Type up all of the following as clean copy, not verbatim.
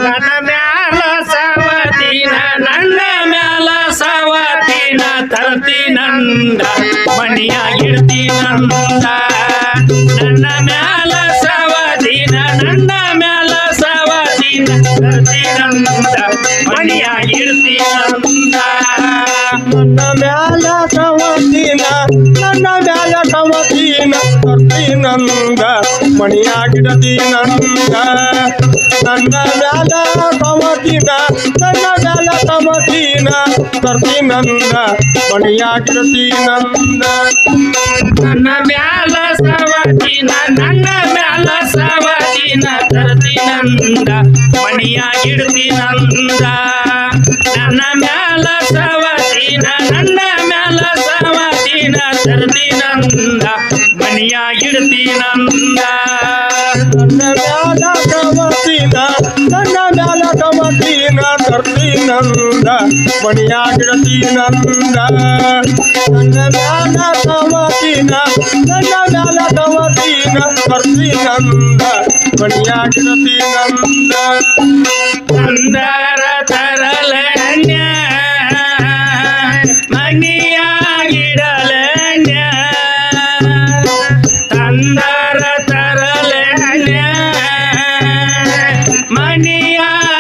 ನನ್ನ ಮ್ಯಾಲ ಸವತಿನ ನನ್ನ ಮ್ಯಾಲ ಸವತಿನ ತರ್ತಿನಂದ ಮಣಿಯಾಗಿಡ್ತೀನಂದ ನನ್ನ ಮ್ಯಾಲ ಸವತಿನ ನನ್ನ ಮ್ಯಾಲ ಸವತಿನ ತರ್ತಿನಂದ ಮಣಿಯಾಗಿಡ್ತೀನಂದ ನನ್ನ ಮ್ಯಾಲ ಸವತಿನ ನನ್ನ ಮ್ಯಾಲ ಸವತಿನ ತರ್ತಿನಂದ ಮಣಿಯಾಗಿಡ್ತೀನಂದ ನನ್ನ ಮ್ಯಾಲ ಸವತಿನ ನನ್ನ ಮ್ಯಾಲ ಸವತಿನ ತರ್ತಿನಂದ ಮಣಿಯಾಗಿಡ್ತೀನಂದ ನನ್ನ ಮ್ಯಾಲ ಸವತಿನ ನನ್ನ ಮ್ಯಾಲ ಸವತಿನ ತರ್ತಿನಂದ ಮಣಿಯಾಗಿಡ್ತೀನಂದ ನನ್ನ ಮ್ಯಾಲ ಸವತಿನ ನನ್ನ ಮ್ಯಾಲ ಸವತಿನ ತರ್ತಿನಂದ ಮಣಿಯಾಗಿಡ್ತೀನಂದ ನನ್ನ ಮ್ಯಾಲ ಸವತಿನ ನನ್ನ ಮ್ಯಾಲ ಸವತಿನ ತರ್ತಿನಂದ ಮಣಿಯಾಗಿಡ್ತೀನಂದ ನನ್ನ ಮ್ಯಾಲ ಸವತಿನ ನನ್ನ ಮ್ಯಾಲ ಸವತಿನ ತರ್ತಿನಂದ ಮಣಿಯಾಗಿಡ್ತೀನಂದ ಅಂದರ ತರಲನ್ಯ ಮಣಿಯಾಗಿಡಲನ್ಯ ತಂದರ ತರಲನ್ಯ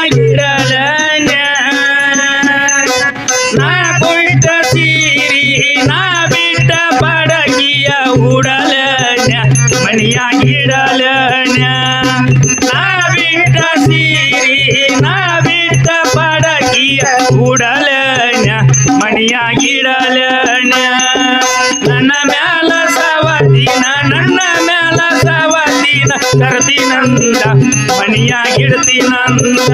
ಮಣಿಯಾಗಿಡಲನ್ಯ ನಾ ಕುಳಿತ ಸೀರಿ ನಾ ಬಿಟ್ಟ ಪಡಗಿಯ ಉಡಲನ್ಯ ಮಣಿಯಾಗಿಡಲನ್ಯ ನಾ ಬಿಟ್ಟ ಸೀರಿ ನಾ ಬಿಟ್ಟ ಪಡಗಿಯ ಉಡಲನ್ಯ ಮಣಿಯಾಗಿಡಲನ್ಯ ನನ್ನ ಮ್ಯಾಲ ಸವತಿನ ನನ್ನ ಮ್ಯಾಲ ಸವತಿನ ತರ್ತಿನಂದ ಮಣಿಯಾಗಿಡ್ತೀನಂದ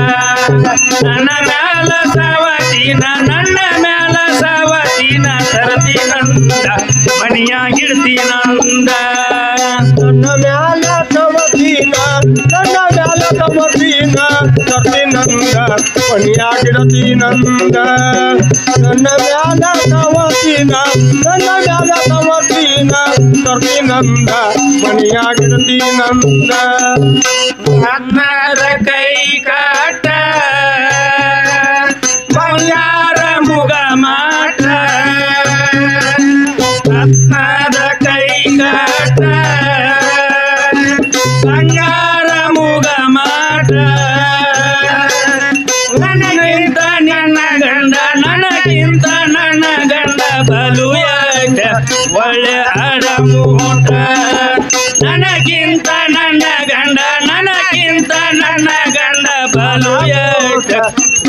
ನನ್ನ ಮ್ಯಾಲ ಸವತಿನ ನನ್ನ ಮ್ಯಾಲ ಸವತಿನ ತರ್ತಿನಂದ ಮಣಿಯಾಗಿಡ್ತೀನಂದ ನನ್ನ ಮ್ಯಾಲ ಸವತಿನ ನನ್ನ ಮ್ಯಾಲ ಸವತಿನ ತರ್ತಿನಂದ ಮಣಿಯಾಗಿಡ್ತೀನಂದ ನನ್ನ ಮ್ಯಾಲ ಸವತಿನ ನನ್ನ ಮ್ಯಾಲ ಸವತಿನ ತರ್ತಿನಂದ ಮಣಿಯಾಗಿಡ್ತೀನಂದ ಅನ್ನದ ಕೈ ಕಾಟ ಬಂಗಾರ ಮುಗ ಮಾಟ ಅನ್ನದ ಕೈ ಕಾಟ ಬಂಗಾರ ಮುಗ ಮಾಟ ನನಗಿಂತ ನನ್ನ ಗಂಡ ನನಗಿಂತ ನನ್ನ ಗಂಡ ಬಲು ಯಾಕ ಒಳ್ಳೆ ಅಡಮೂಟ ನನಗಿಂತ ನನ್ನ ಗಂಡ ನನಗಿಂತ ನನ್ನ ಗಂಡ ಬಲು ಯಾಕ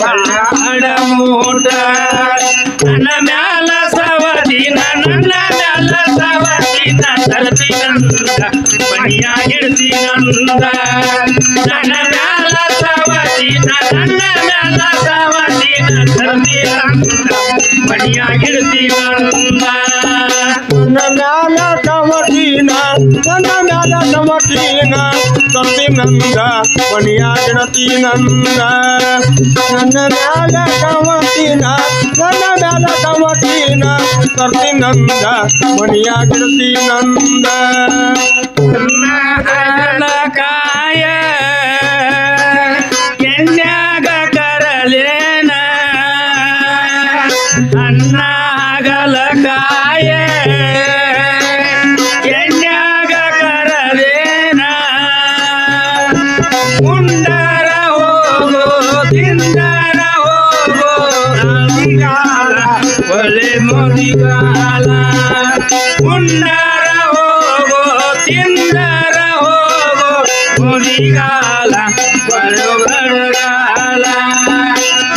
ಒಳ್ಳೆ ಅಡಮೂಟ ನನ್ನ ಮ್ಯಾಲ ಸವತಿನ ನನ್ನ ಮ್ಯಾಲ ಸವತಿನ ತರ್ತಿನಂದ ಮಣಿಯಾಗಿಡ್ತೀನಂದ ನನ್ನ ಮ್ಯಾಲ ಸವತಿನ ನನ್ನ ಮ್ಯಾಲ ಸವತಿನ ತರ್ತಿನಂದ ಮಣಿಯಾಗಿಡ್ತೀನಂದ ನನ್ನ ಮ್ಯಾಲ ಸವತಿನ ನನ್ನ ಮ್ಯಾಲ ಸವತಿನ ತರ್ತಿನಂದ ಮಣಿಯಾಗಿಡ್ತೀನಂದ ನನ್ನ ಮ್ಯಾಲ ಸವತಿನ ನನ್ನ ಮ್ಯಾಲ ಸವತಿನ ತರ್ತಿನಂದ ಮಣಿಯಾಗಿಡ್ತೀನಂದ ನನ್ನ ಕಾಯ ಎಣ್ಯಾಗ ಕರಲೇನ ಅನ್ನ ಕಾಯ ಎಣ್ಯಾಗ ಕರಲೇನ ಉಂಡರ ಹೋಗೋ ತಿಂದರ ಹೋಗೋ ಮುದಿಗಾಲ ಒಳ್ಳೆ ಮುದಿಗಾಲ ಉಂಡರ ಹೋಗೋ ತಿಂದರ ಹೋಗೋ ಮುದಿಗಾಲ ಬಡಗಾಲ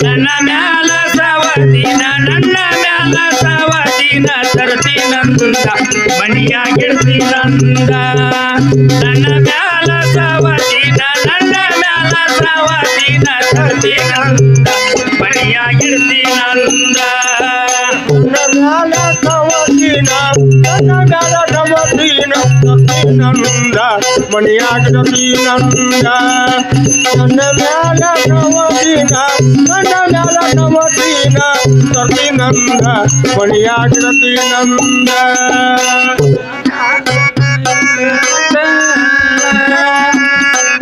ನನ್ನ ಮ್ಯಾಲ ಸವತಿನ ನನ್ನ ಮ್ಯಾಲ ಸವತಿನ ತರ್ತಿನಂದ ಮಣಿಯಾಗಿಡ್ತೀನಂದ ನನ್ನ ಮ್ಯಾಲ ಸವತಿನ ನನ್ನ ಮ್ಯಾಲ ಸವತಿನ ತರ್ತಿನಂದ ಮಣಿಯಾಗಿಡ್ತೀನಂದ ನನ್ನ ಮ್ಯಾಲ ಸವತಿನ ನನ್ನ ಮ್ಯಾಲ ಸವತಿನ ತರ್ತಿನಂದ ಮಣಿಯಾಗಿಡ್ತೀನಂದ ನನ್ನ ಮ್ಯಾಲ ಸವತಿನ ನನ್ನ ಮ್ಯಾಲ ಸವತಿನ ತರ್ತಿನಂದ ಮಣಿಯಾಗಿಡ್ತೀನಂದ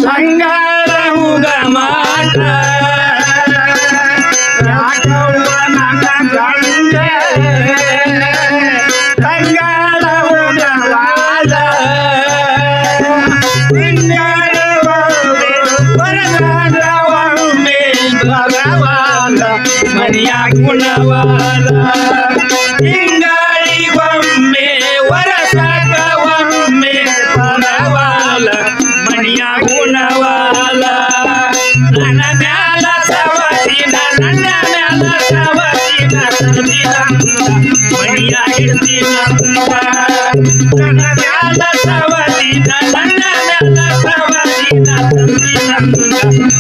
ಬಂಗಾರ ಮುಗ ಮಾಟ ಮನೆಯ ಗುಣವಾಲ ತಿಂಗಳಿಗೊಮ್ಮೆ ವರಸಕ ಒಮ್ಮೆ ಪರವಾಲ ಮನೆಯ ಗುಣವಾಲ ನನ್ನ ಮ್ಯಾಲ ಸವತಿನ ನನ್ನ ಮ್ಯಾಲ ಸವತಿನ ಮಣಿಯ ಹಿಡ್ದಿನ ನನ್ನ ಮ್ಯಾಲ ಸವತಿನ ನನ್ನ ಮ್ಯಾಲ ಸವತಿನ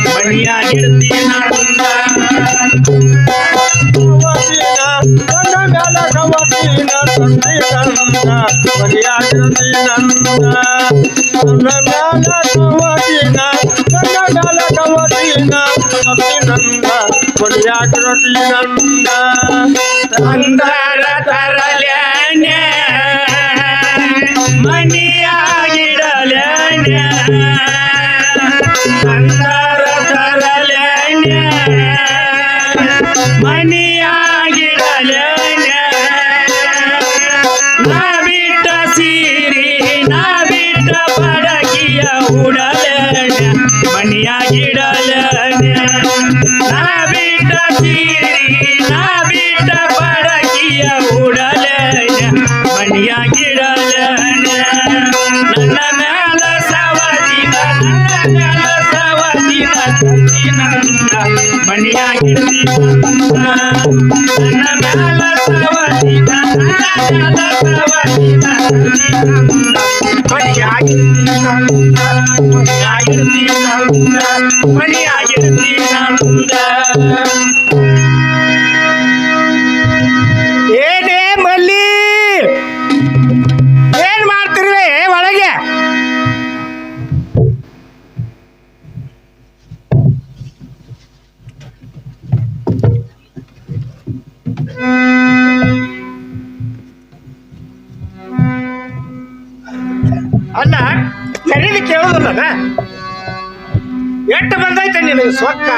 ಮಣಿಯ ಹಿಡ್ದಿನ ಕವತಿನ ತಂದಿನಂದ ಮರ್ಯಾದಿನಂದ ನನ್ನ ಮ್ಯಾಲ ಕವತಿನ ನನ್ನ ಮ್ಯಾಲ ಕವತಿನ ತಂದಿನಂದ ಮರ್ಯಾದಿನಂದ ಅಂದರ ತರಲ್ಯಾನೆ ಮನಿಯಾಗಿಡಲ್ಯಾನೆ ಅಂದರ ತರಲ್ಯಾನೆ ಮನಿಯಾಗಿಡಲ್ಯಾನೆ ನಾ ಬಿಟ್ಟ ಸೀರಿ ನಾ ಬಿಟ್ಟ ಪಡಗಿಯ ಉಡಲ್ಯಾನೆ ಮನಿಯಾಗಿಡಲ್ಯಾನೆ ನಾ ಬಿಟ್ಟ ಸೀರಿ ನಾ ಬಿಟ್ಟ ಪಡಗಿಯ ಉಡಲ್ಯಾನೆ ಮನಿಯಾಗಿಡಲ್ಯಾನೆ ನನ್ನ ಮ್ಯಾಲ ಸವತಿನ ನನ್ನ ಮ್ಯಾಲ ಸವತಿನ ತಂದಿನಂದ ಮನಿಯಾಗಿಡ್ದಿನ ನನ್ನ ಮ್ಯಾಲ ಸವತಿನ ನನ್ನ ಮ್ಯಾಲ ಸವತಿನ ತಂದಿನಂದ ಮನಿಯಾಗಿಡ್ದಿನ ಮನಿಯಾಗಿಡ್ದಿನ ಮನಿಯಾಗಿಡ್ದಿನ ಏನೇ ಮಲ್ಲಿ ಏನ್ ಮಾಡ್ತಿರ್ವೆ ಒಳಗೆ ಅಲ್ಲ ಖರೀದಿ ಕೇಳೋದಲ್ಲ ಎಷ್ಟು ಬಂದೈತೆ ನಿನಗೆ ಸೊಕ್ಕ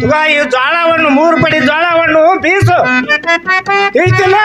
ತುಗ ಈ ಜೋಳವನ್ನು 3 ಪಡಿ ಜೋಳವನ್ನು ಬೀಸು ತಿಳಿತಿಲ್ಲ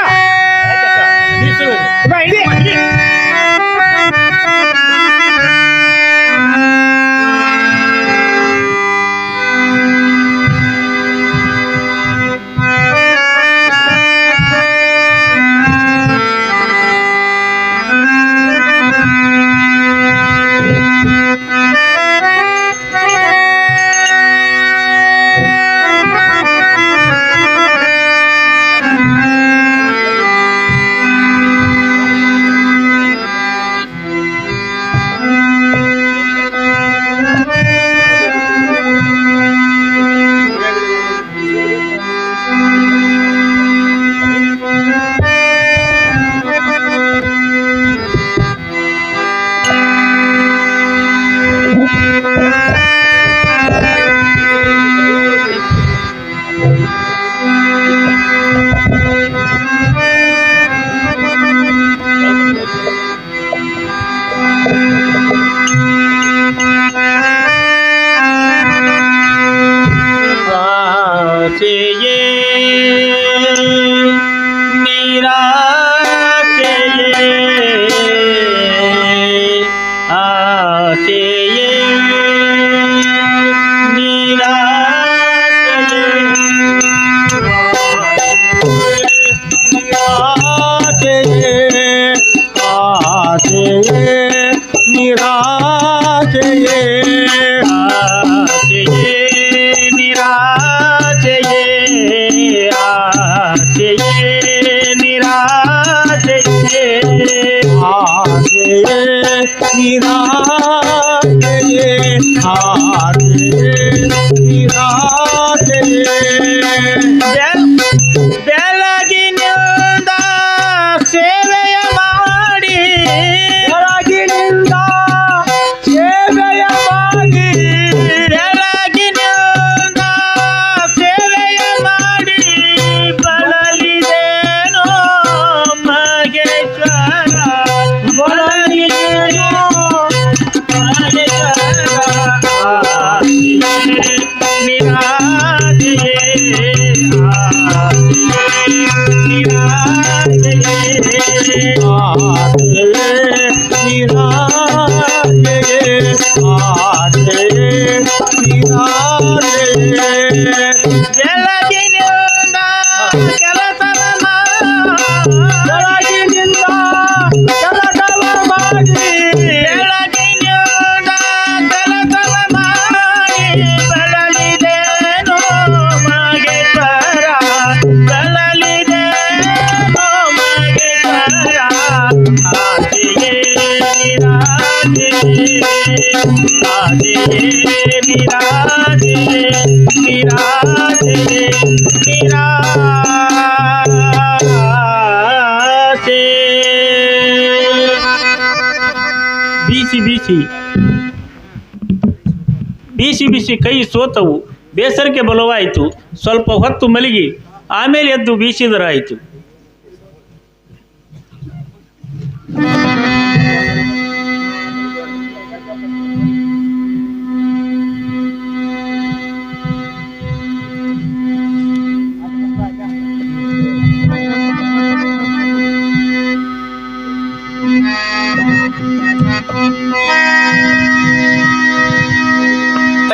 ಬೆಳಗಿನಿಂದ ಸೇವೆಯ ಮಾಡಿ ಬೆಳಗಿನಿಂದ ಸೇವೆಯ ಮಾಡಿ ಬೆಳಗಿನಿಂದ ಸೇವೆಯ ಮಾಡಿ ಬಳಲಿದೇನೋ ಮಹೇಶ್ವರ ಬಳಲಿದೇನೋ ಮಹೇಶ್ವರ ಬೀಸಿ ಕೈ ಸೋತವು. ಬೇಸರಕ್ಕೆ ಬಲವಾಯಿತು. ಸ್ವಲ್ಪ ಹೊತ್ತು ಮಲಗಿ ಆಮೇಲೆ ಎದ್ದು ಬೀಸಿದರಾಯಿತು.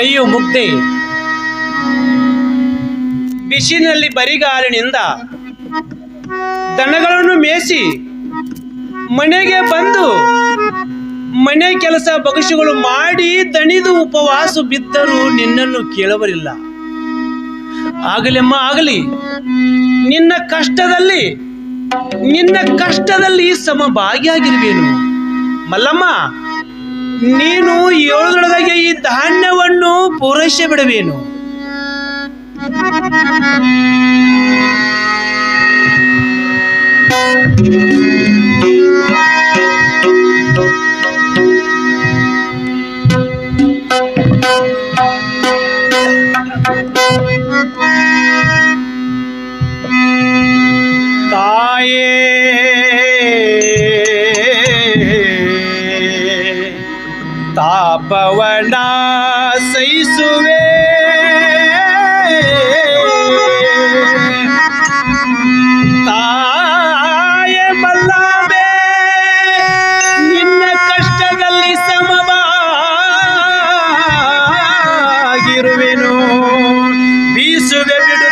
ಅಯ್ಯೋ ಮುಗ್ಧೆ, ಬಿಸಿಲಿನಲ್ಲಿ ಬರಿಗಾಲಿನಿಂದ ದನಗಳನ್ನು ಮೇಯಿಸಿ ಮನೆಗೆ ಬಂದು ಮನೆ ಕೆಲಸ ಬಗಸುಗಳು ಮಾಡಿ ದಣಿದು ಉಪವಾಸ ಬಿದ್ದರೂ ನಿನ್ನನ್ನು ಕೇಳಬರಿಲ್ಲ. ಆಗಲೆಮ್ಮ ಆಗಲಿ, ನಿನ್ನ ಕಷ್ಟದಲ್ಲಿ ಸಮಭಾಗಿಯಾಗಿರುವೇನು. ಮಲ್ಲಮ್ಮ, ನೀನು ಏಳದೊಳಗಾಗಿ ಈ ಧಾನ್ಯವನ್ನು ಪೂರೈಸಿ ಬಿಡುವೇನು. ತಾಯೇ ತಾಪವನ ಸಹಿಸುವೆ, ತಾಯೇ ಮಲ್ಲವೇ ನಿನ್ನ ಕಷ್ಟದಲ್ಲಿ ಸಮವಾಗಿರುವೆನು. ಬೀಸುವೆ ಬಿಡು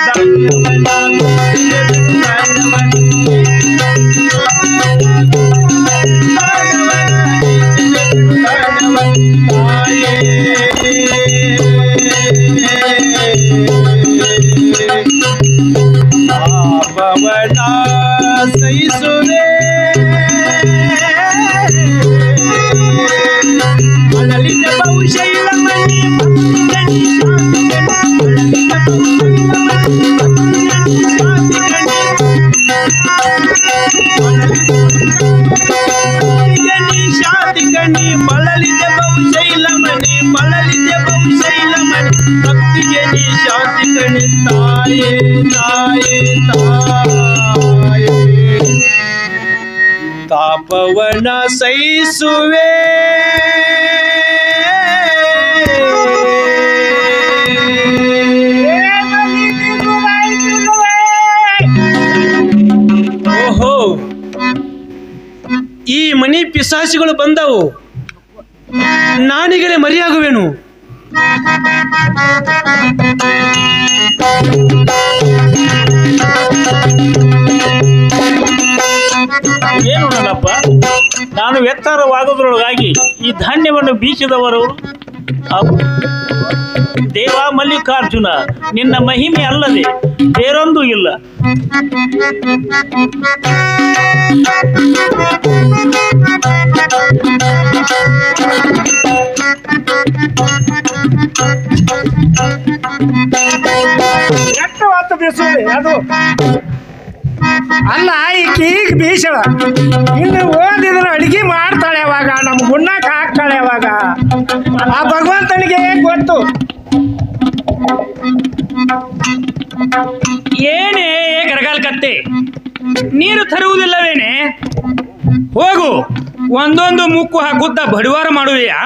ಪಾಪವನ ಸಹಿಸುವೆ, ಬಳಲಿದ ಬಹುಶೈಲ ಮನೆ ಶಾಂತಿ ಕಣಿ, ಬಳಲಿದ ಬಹುಶೈಲ ಮನೆ, ಬಳಲಿದ ಬಹುಶೈಲ ಮನೆ, ಭಕ್ತಿಗೆ ನೀ ಶಾಂತಿ ಕಣಿ. ತಾಯೇ ತಾಯೇ ತಾಯೇ ತಾಪವನ ಸಹಿಸುವೆ. ಓಹೋ, ಈ ಮನಿ ಪಿಸಾಸಿಗಳು ಬಂದವು, ನಾನಿಗಲೇ ಮರಿಯಾಗುವೆನು. ಏನು ನನ್ನಪ್ಪ, ನಾನು ಎತ್ತರವಾಗೋದ್ರೊಳಗಾಗಿ ಈ ಧಾನ್ಯವನ್ನು ಬೀಸಿದವರು ದೇವ ಮಲ್ಲಿಕಾರ್ಜುನ, ನಿನ್ನ ಮಹಿಮೆ ಅಲ್ಲದೆ ಬೇರೊಂದು ಇಲ್ಲ. ಎಷ್ಟು ಹೊತ್ತು ಬೀಸುವೆ ಅದು ಅಲ್ಲ. ಈಗ ಬೀಸಳ ಇನ್ನು ಓದಿದ್ರೆ ಅಡಿಗೆ ಮಾಡ್ತಾಳೆ ಯಾವಾಗ, ನಮ್ ಗುಣ್ಣಕ್ಕೆ ಹಾಕ್ತಾಳೆ ಯಾವಾಗ, ಆ ಭಗವಂತನಿಗೆ ಗೊತ್ತು. ಏನೇ ಗರಗಾಲ್ ಕತ್ತೆ, ನೀರು ತರುವುದಿಲ್ಲವೇನೆ? ಹೋಗು, ಒಂದೊಂದು ಮುಕ್ಕು ಹಾಕುತ್ತಾ ಬಡಿವಾರ ಮಾಡುವೆಯಾ?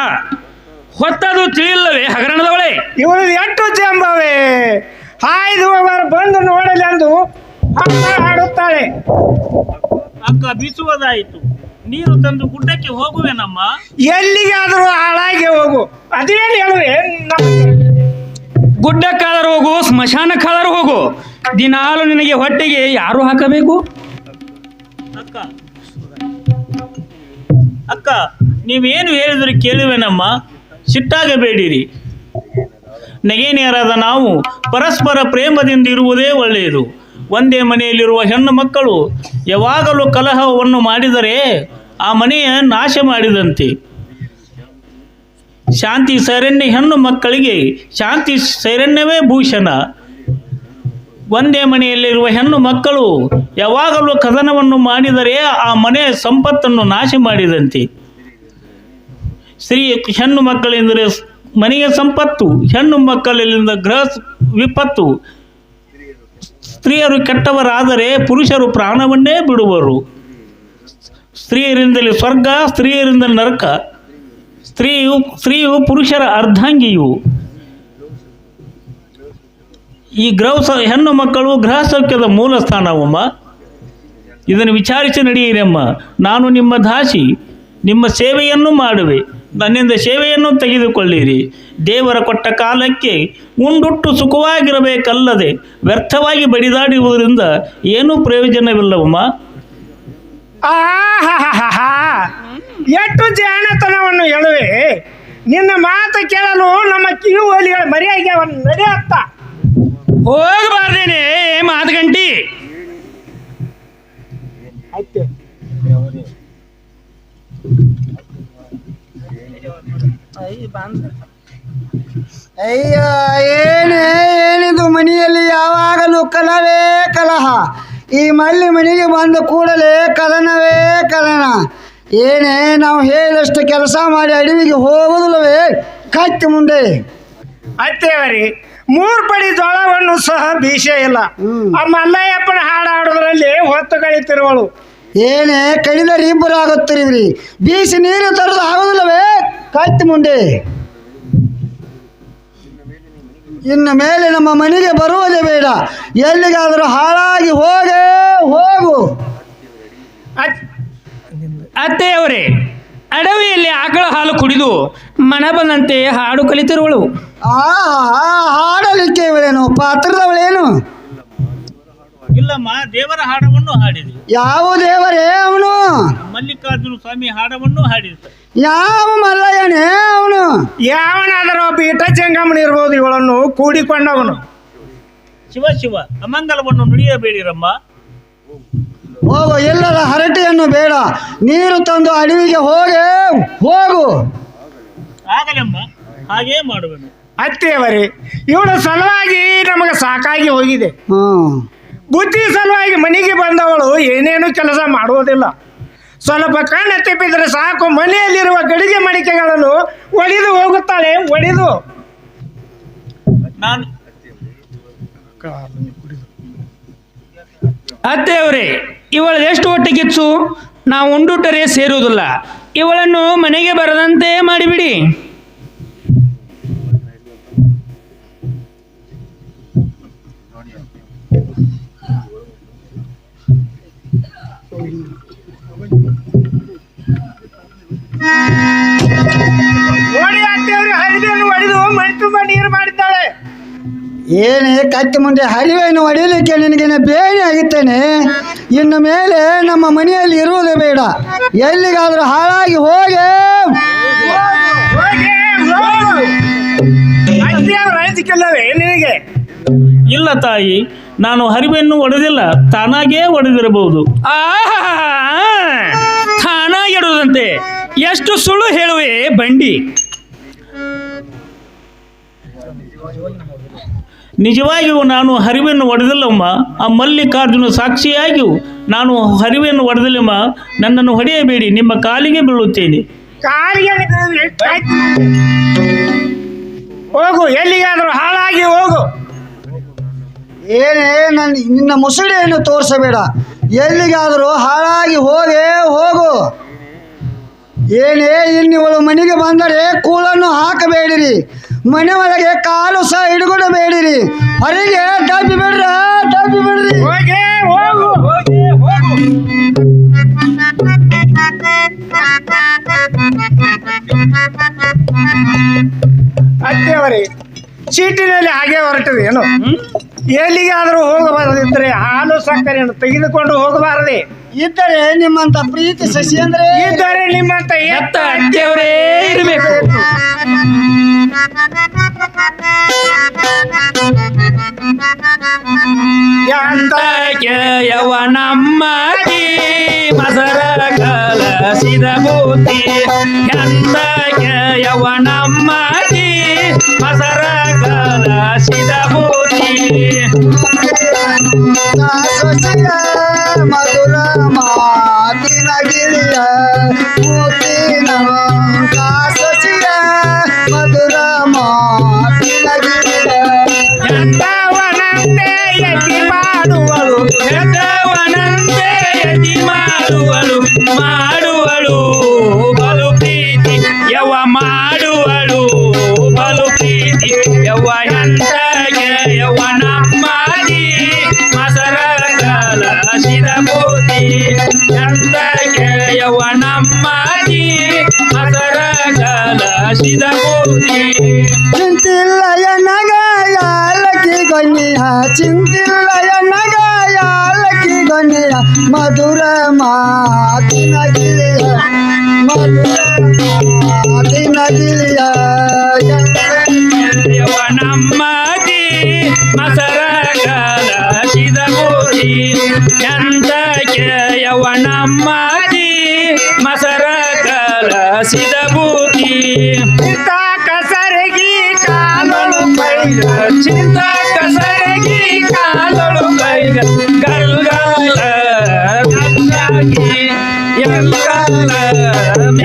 ಹೊತ್ತದು ತಿಳಿಲ್ಲವೇ ಹಗರಣದವಳೆ? ಇವಳು ಎಷ್ಟು ಜಂಬವೇ, ಹಾಯ್ದು ಅವರು ಬಂದು ನೋಡಲಿ ಅಂದು ಹಾಡುತ್ತಾಳೆ. ಅಕ್ಕ ಬೀಸುವುದಾಯಿತು, ನೀರು ತಂದು ಗುಡ್ಡಕ್ಕೆ ಹೋಗುವೆನಮ್ಮ. ಎಲ್ಲಿಗಾದರೂ ಹಾಳಾಗಿ ಹೋಗು, ಅದೇನು ಹೇಳುವೆ. ಗುಡ್ಡಕ್ಕಾದರೂ ಹೋಗು, ಸ್ಮಶಾನಕ್ಕಾದರೂ ಹೋಗು, ದಿನಾಲು ನಿನಗೆ ಹೊಟ್ಟೆಗೆ ಯಾರು ಹಾಕಬೇಕು? ಅಕ್ಕ ಅಕ್ಕ ನೀವೇನು ಹೇಳಿದ್ರೆ ಕೇಳುವೆನಮ್ಮ, ಸಿಟ್ಟಾಗಬೇಡಿರಿ. ನಗೆನೇರಾದ ನಾವು ಪರಸ್ಪರ ಪ್ರೇಮದಿಂದ ಇರುವುದೇ ಒಳ್ಳೆಯದು. ಒಂದೇ ಮನೆಯಲ್ಲಿರುವ ಹೆಣ್ಣು ಮಕ್ಕಳು ಯಾವಾಗಲೂ ಕಲಹವನ್ನು ಮಾಡಿದರೆ ಆ ಮನೆಯ ನಾಶ ಮಾಡಿದಂತೆ. ಶಾಂತಿ ಸೈರನ್ಯ ಹೆಣ್ಣು ಮಕ್ಕಳಿಗೆ ಶಾಂತಿ ಸೈರನ್ಯವೇ ಭೂಷಣ. ಒಂದೇ ಮನೆಯಲ್ಲಿರುವ ಹೆಣ್ಣು ಮಕ್ಕಳು ಯಾವಾಗಲೂ ಕದನವನ್ನು ಮಾಡಿದರೆ ಆ ಮನೆಯ ಸಂಪತ್ತನ್ನು ನಾಶ ಮಾಡಿದಂತೆ. ಸ್ತ್ರೀ ಹೆಣ್ಣು ಮಕ್ಕಳೆಂದರೆ ಮನೆಯ ಸಂಪತ್ತು, ಹೆಣ್ಣು ಮಕ್ಕಳಿಂದ ಗೃಹ ವಿಪತ್ತು. ಸ್ತ್ರೀಯರು ಕೆಟ್ಟವರಾದರೆ ಪುರುಷರು ಪ್ರಾಣವನ್ನೇ ಬಿಡುವರು. ಸ್ತ್ರೀಯರಿಂದಲೇ ಸ್ವರ್ಗ, ಸ್ತ್ರೀಯರಿಂದ ನರಕ. ಸ್ತ್ರೀಯು ಪುರುಷರ ಅರ್ಧಾಂಗಿಯು. ಈ ಹೆಣ್ಣು ಮಕ್ಕಳು ಗೃಹ ಸೌಖ್ಯದ ಮೂಲ ಸ್ಥಾನವಮ್ಮ. ಇದನ್ನು ವಿಚಾರಿಸಿ ನಡೆಯಿರಮ್ಮ. ನಾನು ನಿಮ್ಮ ದಾಸಿ, ನಿಮ್ಮ ಸೇವೆಯನ್ನು ಮಾಡುವೆ, ನನ್ನಿಂದ ಸೇವೆಯನ್ನು ತೆಗೆದುಕೊಳ್ಳಿರಿ. ದೇವರ ಕೊಟ್ಟ ಕಾಲಕ್ಕೆ ಉಂಡುಟ್ಟು ಸುಖವಾಗಿರಬೇಕಲ್ಲದೆ ವ್ಯರ್ಥವಾಗಿ ಬಡಿದಾಡುವುದರಿಂದ ಏನೂ ಪ್ರಯೋಜನವಿಲ್ಲವಮ್ಮ. ಆಹಾಹಾಹಾ, ಎಷ್ಟು ಜಾಣತನವನ್ನು ಹೇಳುವೆ. ನಿನ್ನ ಮಾತು ಕೇಳಲು ನಮ್ಮ ಕಿವಿ ಒಲಿಗಳ ಮರಿಯಾಗ್ಯಾವ. ನಡೆಯತ್ತ ಹೋಗಬಾರ್ದೇನೆ ಮಾತು ಗಂಟಿ. ಆಯ್ತು. ಅಯ್ಯ, ಏನಿದು ಮನೆಯಲ್ಲಿ ಯಾವಾಗಲೂ ಕಲವೇ ಕಲಹ. ಈ ಮಲ್ಲಿ ಮನೆಗೆ ಬಂದ ಕೂಡಲೇ ಕಲನವೇ ಕಲನ. ಏನೇ ನಾವು ಹೇಳಿದಷ್ಟು ಕೆಲಸ ಮಾಡಿ ಅಡವಿಗೆ ಹೋಗುವುದಿಲ್ಲವೇ ಕತ್ತಿ ಮುಂದೆ. ಅತ್ತೇವರಿ, 3 ಪಡಿ ಜೋಳವನ್ನು ಸಹ ಬೀಸೇ ಇಲ್ಲ. ಆ ಮಲ್ಲಯ್ಯಪ್ಪನ ಹಾಡಾಡೋದ್ರಲ್ಲಿ ಹೊತ್ತು ಕಳೀತಿರುವಳು. ಏನೇ ಕಡಿದರೆ ಇಬ್ಬರು ಆಗುತ್ತಿರಿವ್ರಿ. ಬೀಸಿ ನೀರು ತರೋದು ಆಗುದಿಲ್ಲವೇ ಕತ್ತಿ ಮುಂದೆ. ಇನ್ನು ಮೇಲೆ ನಮ್ಮ ಮನೆಗೆ ಬರುವುದೇ ಬೇಡ. ಎಲ್ಲಿಗಾದರೂ ಹಾಳಾಗಿ ಹೋಗು. ಅತ್ತೆಯವರೇ, ಅಡವಿಯಲ್ಲಿ ಆಕಳ ಹಾಲು ಕುಡಿದು ಮನ ಬಂದಂತೆ ಹಾಡು ಕಲಿತಿರುವಳು. ಹಾಡಲಿಕ್ಕೆ ಇವಳೇನು ಪಾತ್ರದವಳೇನು? ಇಲ್ಲಮ್ಮ, ದೇವರ ಹಾಡವನ್ನು ಹಾಡಿದೆ. ಯಾವ ದೇವರೇ ಅವನು? ಮಲ್ಲಿಕಾರ್ಜುನ ಸ್ವಾಮಿ ಹಾಡವನ್ನು ಹಾಡಿರ್ತಾರೆ. ಯಾವ ಮಲ್ಲಯ್ಯನೇ ಅವನು? ಯಾವನಾದರೂ ಒಬ್ಬ ಇಟ ಜಂಗಮನ ಇರ್ಬೋದು. ಇವಳನ್ನು ಕೂಡಿಕೊಂಡವನು. ಶಿವ ಶಿವ, ಅಮಂಗಲವನ್ನು ನುಡಿಯಬೇಡಿರಮ್ಮ. ಹೋಗು, ಎಲ್ಲರ ಹರಟೆಯನ್ನು ಬೇಡ. ನೀರು ತಂದು ಅಡವಿಗೆ ಹೋಗು. ಆಗಲಮ್ಮ, ಹಾಗೇ ಮಾಡುವೆನು. ಅತ್ತೇವರೇ, ಇವಳ ಸಲುವಾಗಿ ನಮಗೆ ಸಾಕಾಗಿ ಹೋಗಿದೆ. ಬುದ್ಧಿ ಸಲುವಾಗಿ ಮನೆಗೆ ಬಂದವಳು ಏನೇನು ಕೆಲಸ ಮಾಡುವುದಿಲ್ಲ. ಸ್ವಲ್ಪ ಕಣ್ಣು ತೆಪ್ಪಿದ್ರೆ ಸಾಕು, ಮನೆಯಲ್ಲಿರುವ ಗಡಿಗೆ ಮಡಿಕೆಗಳನ್ನು ಒಡೆದು ಹೋಗುತ್ತಾಳೆ. ನಾನು ಅತ್ತೆಯವರೇ, ಇವಳ ಎಷ್ಟು ಹೊಟ್ಟೆಗಿಚ್ಚು, ನಾವು ಉಂಡುಟರೆ ಸೇರುವುದಿಲ್ಲ. ಇವಳನ್ನು ಮನೆಗೆ ಬರದಂತೆ ಮಾಡಿಬಿಡಿ. ನೋಡಿ ಅತ್ತೆಯವರು ಹರಿವೆಯನ್ನು ಒಡೆದು ಮೈ ತುಂಬ ನೀರು ಮಾಡಿದ್ದಾಳೆ. ಏನೇ ಕತ್ತಿ ಮುಂದೆ ಹರಿವೆಯನ್ನು ಹೊಡೆಯಲಿಕ್ಕೆ ನಿನಗೇನೆ ಬೇನೆ ಆಗಿತ್ತೇನೆ. ಇನ್ನು ಮೇಲೆ ನಮ್ಮ ಮನೆಯಲ್ಲಿ ಇರುವುದೇ ಬೇಡ. ಎಲ್ಲಿಗಾದರೂ ಹಾಳಾಗಿ ಹೋಗೆ. ಅತ್ತೆಯವರು ರೈತಕ್ಕಿಲ್ಲವೇ ನಿನಗೆ? ಇಲ್ಲ ತಾಯಿ, ನಾನು ಹರಿವೆಯನ್ನು ಒಡೆದಿಲ್ಲ, ತಾನಾಗೇ ಒಡೆದಿರಬಹುದು. ತಾನಾಗಿಡುವುದಂತೆ ಎಷ್ಟು ಸುಳ್ಳು ಹೇಳುವೆ ಬಂಡಿ. ನಿಜವಾಗಿಯೂ ನಾನು ಹರಿವೆಯನ್ನು ಒಡೆದಿಲ್ಲಮ್ಮ. ಆ ಮಲ್ಲಿಕಾರ್ಜುನ ಸಾಕ್ಷಿಯಾಗಿಯೂ ನಾನು ಹರಿವೆಯನ್ನು ಒಡೆದಿಲ್ಲಮ್ಮ. ನನ್ನನ್ನು ಹೊಡೆಯಬೇಡಿ, ನಿಮ್ಮ ಕಾಲಿಗೆ ಬೀಳುತ್ತೇನೆ. ಹೋಗು, ಎಲ್ಲಿಗಾದರೂ ಹಾಳಾಗಿ ಹೋಗು. ಏನೇ ನಿನ್ನ ಮುಸುಡಿಯನ್ನು ತೋರಿಸಬೇಡ. ಎಲ್ಲಿಗಾದರೂ ಹಾಳಾಗಿ ಹೋಗು. ಏನೇ ಇನ್ನಿವಳು ಮನೆಗೆ ಬಂದರೆ ಕೂಳನ್ನು ಹಾಕಬೇಡಿರಿ. ಮನೆ ಒಳಗೆ ಕಾಲು ಸಹ ಹಿಡ್ಕೊಡಬೇಡಿರಿ. ಹೊರಗೆ ಡಬ್ಬಿ ಬಿಡ್ರಿ. ಅತ್ತೆಯವರೇ, ಚೀಟಿನಲ್ಲಿ ಹಾಗೆ ಹೊರಟದೆ ಏನು? ಎಲ್ಲಿಗಾದರೂ ಹೋಗಬಾರದಿದ್ದರೆ ಹಾಲು ಸಕ್ಕರೆಯನ್ನು ತೆಗೆದುಕೊಂಡು ಹೋಗಬಾರದೆ. ಇದ್ದರೆ ನಿಮ್ಮಂತ ಪ್ರೀತಿ ಶಶಿ ಅಂದ್ರೆ ಇದ್ದರೆ ನಿಮ್ಮಂತ ಎತ್ತ ಅತ್ತೆಯವರೇ ಇರಬೇಕು. ಯವನಮ್ಮಗಿ ಮಸರ ಕಲಸಿದ ಬೂತಿ. ಯವನಮ್ಮಗಿ ಮಸರ ಕಲಸಿದ ಬೂತಿ. ಶಶಿಯ ಮಧುರ ಮಾತಿನ ಗಿಳಿಯ ಮೂತಿನ ಯವನಂತೆ ಯತಿ ಮಾಡುವಳು ಮಾಡುವಳು ಬಲು ಪ್ರೀತಿ ಯವ ಮಾಡುವಳು ಬಲು ಪ್ರೀತಿ ಯವ ಎಂತಗೆ ಯವನಮ್ಮದಿ ಮಸರ ಕಲಸಿದ ಬೂದಿ ಎಂತಗೆ ಯವನಮ್ಮದಿ ಮಸರ ಕಲಸಿದ ಬೂದಿ ಚಿಂತಿಲ್ಲ ಎನ್ನಗಾಯಾಲಕ್ಕಿ ಗೊನ್ನೆಯ ಚಿಂತಿಲ್ಲ ಎನ್ನಗಾಯಾಲಕ್ಕಿ ಗೊನ್ನೆಯ ಮಧುರ ಮಾತಿನ ಗಿಳಿಯ ಮಧುರ ಮಾತಿನ ಗಿಳಿಯ ಯವನಮ್ಮದಿ ಮಸರ ಕಲಸಿದ ಬೂದಿ ಎಂತಗೆ ಯವನಮ್ಮದಿ ಮಸರ ಕಲಸಿದ ಬೂದಿ ಇಂಥ ಕಸರಗಿ ಕಾಲೊಳು ಬೈಲ ಚಿಂತ ಕಸರಗಿ ಕಾಲೊಳು ಕೈಗ ಗಲ್ಗಾಲ ಎಂಗಾಲ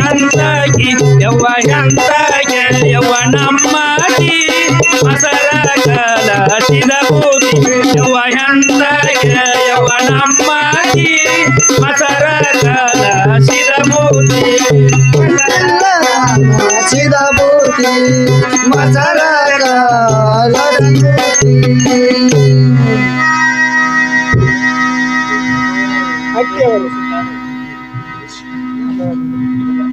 ಎಂತಾಗಿ ಯವ್ವ ಎಂತಾಗೆ ಯವನಮ್ಮದಿ ಮಸರ ಕಲಸಿದ ಬೂದಿ ಯವ್ವ ಎಂತಾಗೆ ಯವನಮ್ಮದಿ ಮಸರ ಕಲಸಿದ ಬೂದಿ ಸಿದ ಬೂತಿ ಮಸರ ಅಕ್ಕಿಯವರು